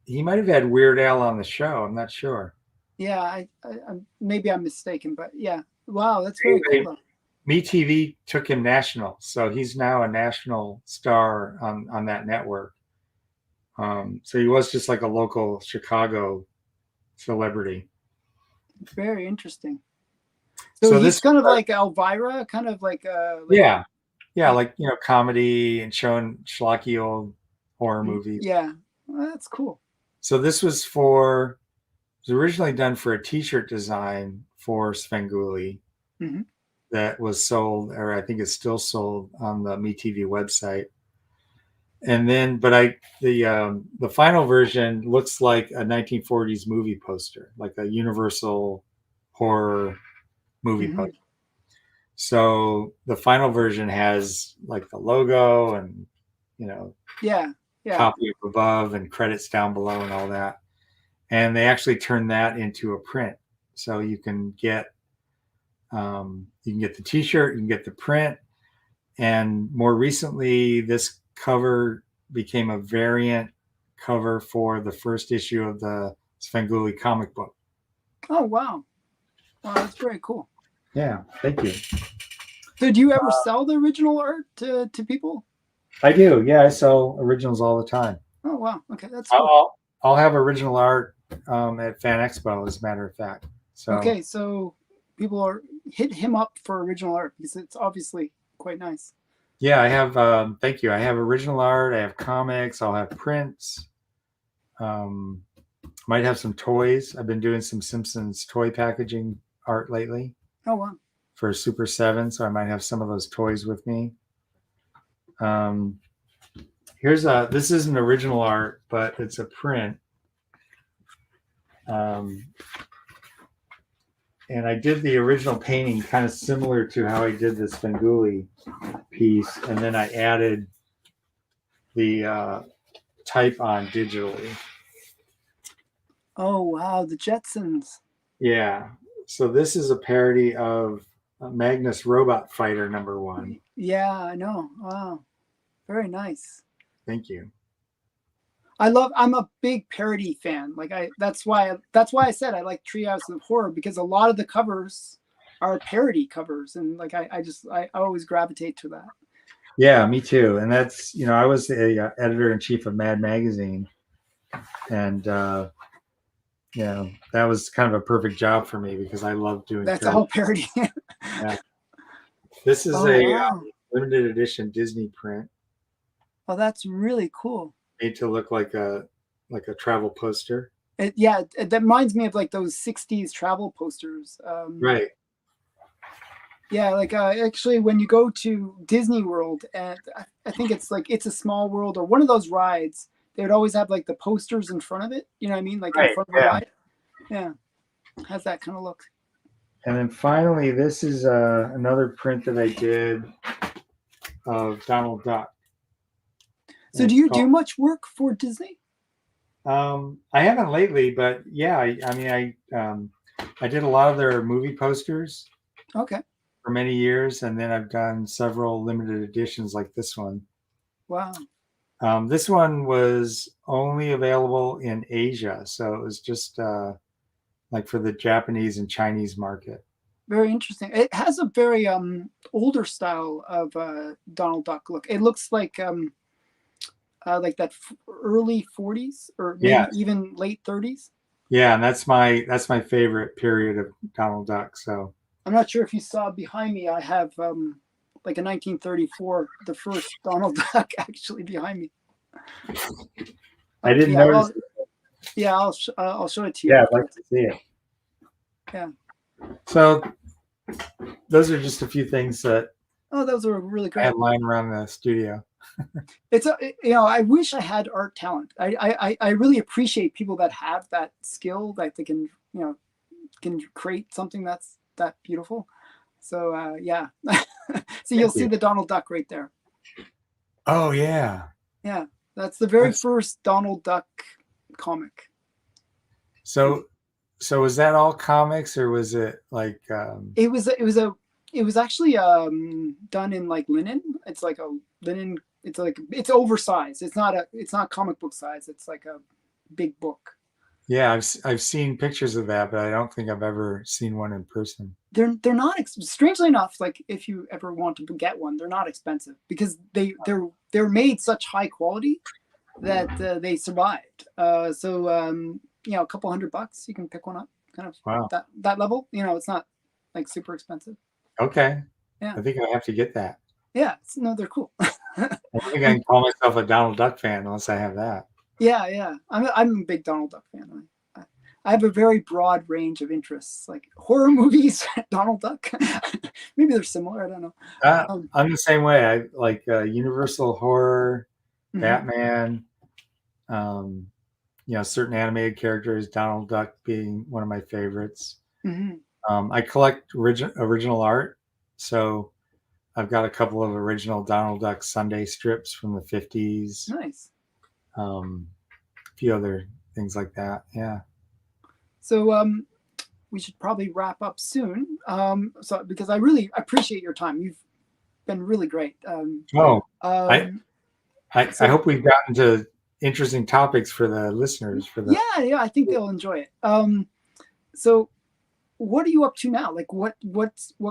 He might have had Weird Al on the show. I'm not sure. Yeah, I maybe I'm mistaken, but yeah. Wow, that's very cool. MeTV took him national, so he's now a national star on that network. So he was just like a local Chicago celebrity. Very interesting. So he's kind of like Elvira, kind of like yeah, like comedy and showing schlocky old horror movies. Yeah, well, that's cool. So this was originally done for a T-shirt design for Svengoolie that was sold, or I think it's still sold on the MeTV website. And then, but the final version looks like a 1940s movie poster, like a Universal horror movie poster. So the final version has like the logo and copy up above and credits down below and all that. And they actually turned that into a print, so you can get the T-shirt, you can get the print, and more recently, this cover became a variant cover for the first issue of the Svengoolie comic book. Oh wow! Wow, that's very cool. Yeah, thank you. So, do you ever sell the original art to people? I do. Yeah, I sell originals all the time. Oh wow! Okay, that's cool. I'll have original art at Fan Expo, as a matter of fact. So okay, so people hit him up for original art because it's obviously quite nice. Yeah, I have. Thank you. I have original art. I have comics. I'll have prints. Might have some toys. I've been doing some Simpsons toy packaging art lately. Oh wow! For Super 7, so I might have some of those toys with me. This isn't original art, but it's a print. And I did the original painting kind of similar to how I did the Svengoolie piece, and then I added the type on digitally. Oh wow, the Jetsons. Yeah. So this is a parody of Magnus Robot Fighter #1. Yeah, I know. Wow. Very nice. Thank you. I'm a big parody fan. That's why I said I like Treehouse of Horror, because a lot of the covers are parody covers, and I always gravitate to that. Yeah, me too. And that's, I was the editor-in-chief of Mad Magazine, and that was kind of a perfect job for me because I love doing that's all parody. Yeah. This is limited edition Disney print. Oh, that's really cool. Made to look like a travel poster. That reminds me of like those 60s travel posters. Right. Yeah, actually when you go to Disney World, and I think it's like It's a Small World or one of those rides, they would always have like the posters in front of it. You know what I mean? Like in front of the ride. Yeah. Has that kind of look. And then finally, this is another print that I did of Donald Duck. So do you do much work for Disney? I haven't lately, but yeah, I did a lot of their movie posters. Okay. For many years, and then I've done several limited editions like this one. Wow. This one was only available in Asia, so it was just like for the Japanese and Chinese market. Very interesting. It has a very older style of Donald Duck look. It looks like that early 40s or maybe even late 30s. Yeah, and that's my favorite period of Donald Duck. So I'm not sure if you saw behind me. I have like a 1934, the first Donald Duck actually behind me. I didn't notice. I'll show it to you. Yeah, I'd like to see it. Yeah. So those are just a few things that Oh, those are really I great. have lying around the studio. It's I wish I had art talent. I really appreciate people that have that skill that they can can create something that's that beautiful. So yeah, so you'll Thank see you. the Donald Duck right there. Oh yeah. Yeah, that's the very That's, first Donald Duck comic. so was that all comics or was it like It was actually done in like linen. It's like a linen. It's like it's oversized. It's not comic book size. It's like a big book. yeah, I've seen pictures of that, but I don't think I've ever seen one in person. They're not strangely enough, like if you ever want to get one, they're not expensive because they're made such high quality that they survived. A couple $100 you can pick one up, kind of Wow. that level. It's not like super expensive. Okay. Yeah, I think I have to get that. yeah. No, they're cool. I don't think I can call myself a Donald Duck fan unless I have that. Yeah, yeah. I'm a big Donald Duck fan. I have a very broad range of interests, like horror movies, Donald Duck. Maybe they're similar. I don't know. I'm the same way. I like Universal horror, Mhm. Batman, um, certain animated characters, Donald Duck being one of my favorites. Mhm. I collect original art, so I've got a couple of original Donald Duck Sunday strips from the 50s, Nice. a few other things like that. Yeah. So we should probably wrap up soon. So because I really appreciate your time. You've been really great. Oh, I Um, I so hope we've gotten to interesting topics for the listeners. For the yeah, I think they'll enjoy it. So what are you up to now? Like what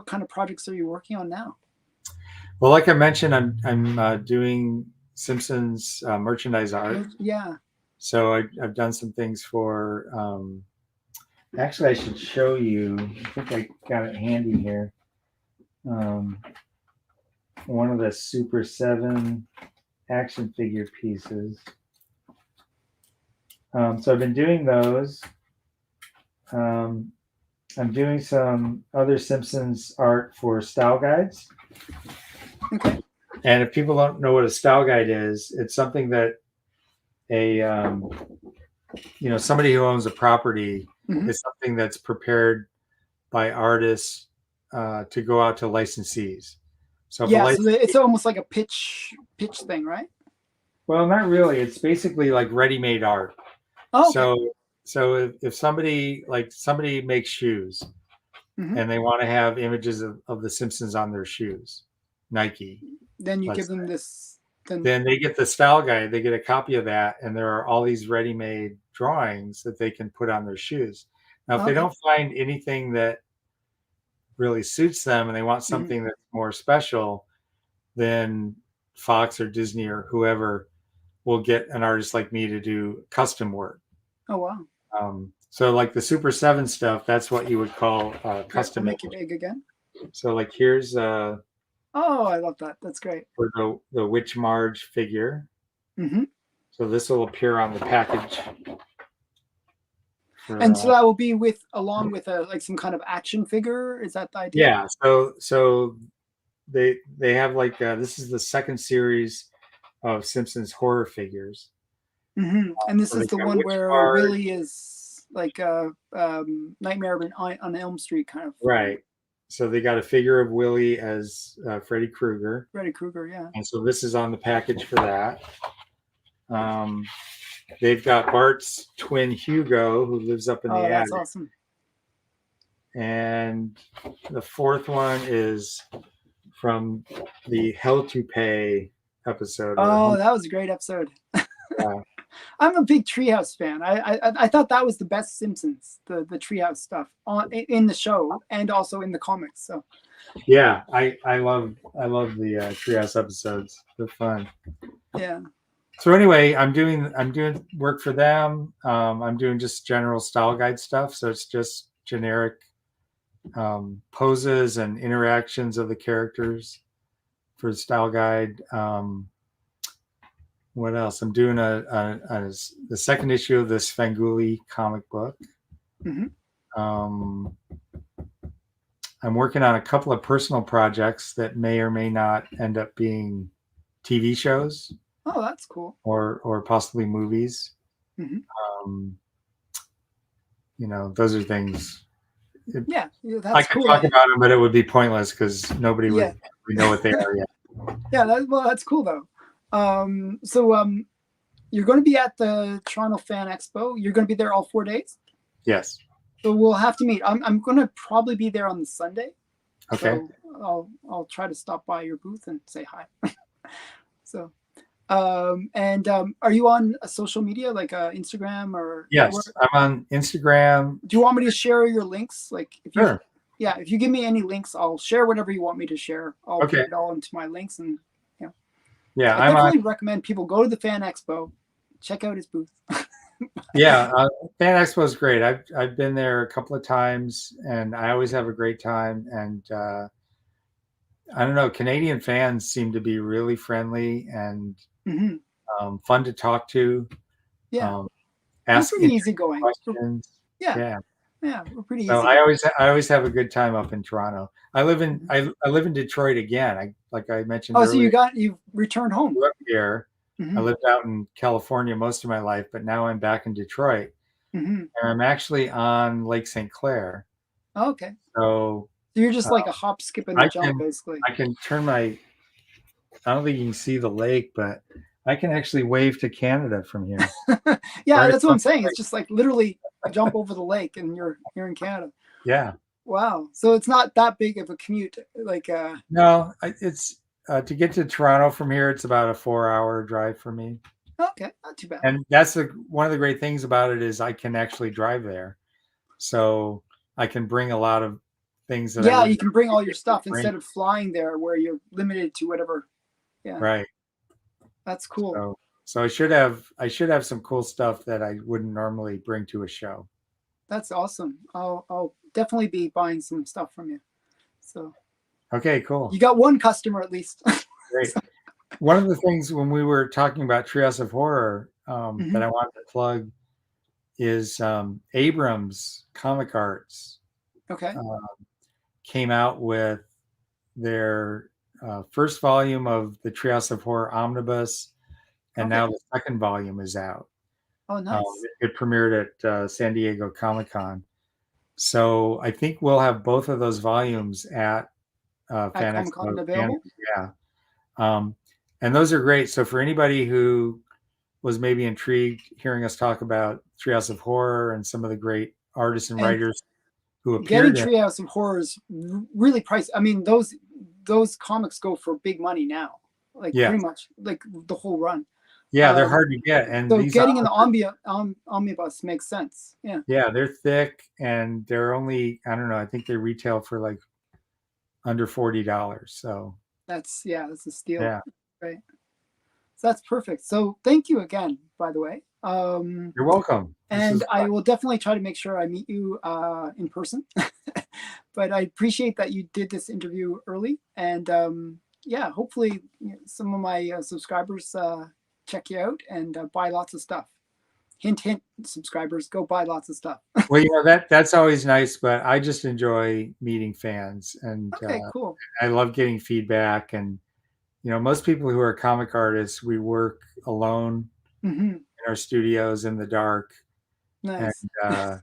kind of projects are you working on now? well, like I mentioned, I'm doing Simpsons merchandise art. Yeah. So I've done some things for. Actually, I should show you. I think I got it handy here. Um, one of the Super 7 action figure pieces. So I've been doing those. Um, I'm doing some other Simpsons art for style guides. Okay. And if people don't know what a style guide is, it's something that a somebody who owns a property Mhm. is something that's prepared by artists to go out to licensees. So if a Yeah, so licensee, it's almost like a pitch thing, right? well, not really. It's basically like ready-made art. Oh, okay. So if somebody makes shoes Hmm. and they want to have images of the Simpsons on their shoes, Nike, Then you give let's them say, this. Then then they get the style guide, they get a copy of that, and there are all these ready-made drawings that they can put on their shoes. Now, if they okay. don't find anything that really suits them and they want Hmm. something that's more special, then Fox or Disney or whoever will get an artist like me to do custom work. Oh wow. So like the Super 7 stuff, that's what you would call Here, I'll custom make it made. big again. So like here's Oh, I love that. That's great. for the Witch Marge figure. Hmm. So this will appear on the package for And so that will be with along with a like some kind of action figure. Is that the idea? yeah. So they have like this is the second series of Simpsons horror figures. And this So is they've the got one Witch where Marge, Willie is like Nightmare on Elm Street kind of right? So they got a figure of Willie as Freddy Krueger, Freddy Krueger. Yeah. and so this is on the package for that. Um, they've got Bart's twin Hugo, who lives up in the Oh, that's attic, awesome. and the fourth one is from the Hell to Pay episode. Or Oh, Home, that was a great episode. uh, I'm a big Treehouse fan. I thought that was the best Simpsons, the Treehouse stuff on in the show and also in the comics. So yeah, I love the Treehouse episodes. They're fun. yeah. So anyway, I'm doing work for them. I'm doing just general style guide stuff. So it's just generic poses and interactions of the characters for the style guide. What else? I'm doing the second issue of this Svengoolie comic book. Hmm. Um, I'm working on a couple of personal projects that may or may not end up being TV shows Oh, that's cool. or possibly movies. Hmm. Um, those are things. Yeah, I that's could cool. talk about them, but it would be pointless because nobody Yeah, would really know what they are yet. yeah. Well, that's cool though. So you're going to be at the Toronto Fan Expo. You're going to be there all 4 days. Yes. So we'll have to meet. I'm going to probably be there on the Sunday. Okay. So I'll try to stop by your booth and say hi. So, are you on a social media like Instagram or? Yes, I'm on Instagram. Do you want me to share your links? Like if you, Sure. yeah, if you give me any links, I'll share whatever you want me to share. I'll Okay. put it all into my links and Yeah, I definitely recommend people go to the Fan Expo, check out his booth. Yeah, Fan Expo is great. I've been there a couple of times, and I always have a great time. And I don't know, Canadian fans seem to be really friendly and fun to talk to. Yeah, Ask we're pretty easygoing. questions. Yeah, we're pretty So easy. I always have a good time up in Toronto. I live in Detroit again. Like I mentioned earlier. So you returned home. Grew up here. I lived out in California most of my life, but now I'm back in Detroit, and I'm actually on Lake St. Clair. Oh, okay. So you're just like a hop, skip, and a jump, basically. I can turn my. I don't think you can see the lake, but I can actually wave to Canada from here. Yeah, that's what I'm saying. It's just like literally jump over the lake, and you're in Canada. Yeah. Wow. So it's not that big of a commute. Like no, it's to get to Toronto from here. It's about a 4-hour drive for me. Okay, not too bad. And that's one of the great things about it is I can actually drive there, so I can bring a lot of things that. Yeah, you can bring all your stuff instead of flying there, where you're limited to whatever. Yeah. Right. That's cool. So I should have some cool stuff that I wouldn't normally bring to a show. That's awesome. I'll definitely be buying some stuff from you. So. Okay, cool. You got one customer at least. Great. One of the things when we were talking about Treehouse of Horror that I wanted to plug is Abrams Comic Arts. Okay. Came out with their first volume of the Treehouse of Horror Omnibus, and now the second volume is out. Oh, nice. It premiered at San Diego Comic-Con. So I think we'll have both of those volumes at Fan Expo. Available? Yeah. And those are great. So for anybody who was maybe intrigued hearing us talk about Treehouse of Horror and some of the great artists and writers who appeared getting Treehouse of Horror is really pricey. I mean, those comics go for big money now. Like pretty much like the whole run. Yeah, they're hard to get, and so getting in the omnibus makes sense. Yeah. Yeah, they're thick, and they're only, I don't know, I think they retail for like under $40. So that's a steal. Yeah. Right. So that's perfect. So thank you again, by the way. You're welcome. And I will definitely try to make sure I meet you in person. But I appreciate that you did this interview early, and hopefully some of my subscribers check you out and buy lots of stuff. Hint, hint, subscribers, go buy lots of stuff. Well, that's always nice, but I just enjoy meeting fans, and cool. I love getting feedback. And most people who are comic artists, we work alone in our studios in the dark. Nice. And,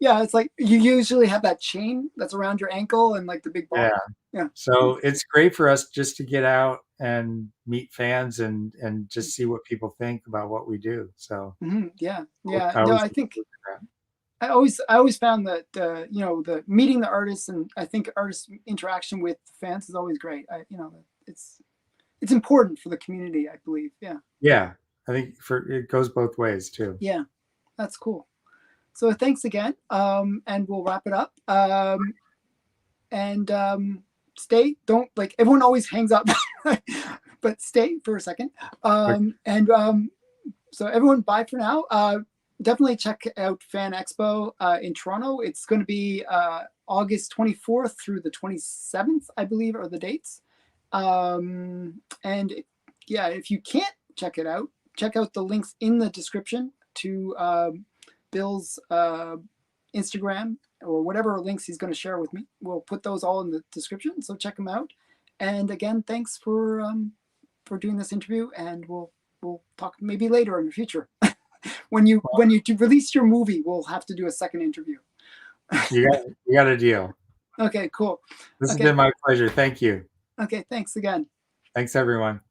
yeah, it's like you usually have that chain that's around your ankle and like the big ball. Yeah. So it's great for us just to get out and meet fans and just see what people think about what we do. So yeah. No, I think I always found that the meeting the artists, and I think artist interaction with fans is always great. It's important for the community, I believe. Yeah. Yeah, I think it goes both ways too. Yeah, that's cool. So thanks again, and we'll wrap it up. Stay. Don't like everyone always hangs up, but stay for a second. So everyone, bye for now. Definitely check out Fan Expo in Toronto. It's going to be August 24th through the 27th, I believe, are the dates. If you can't check it out, check out the links in the description to Bill's Instagram, or whatever links he's going to share with me. We'll put those all in the description, so check him out. And again, thanks for doing this interview, and we'll talk maybe later in the future. when you release your movie, we'll have to do a second interview. You got a deal. Okay, cool. This has been my pleasure. Thank you. Okay, thanks again. Thanks, everyone.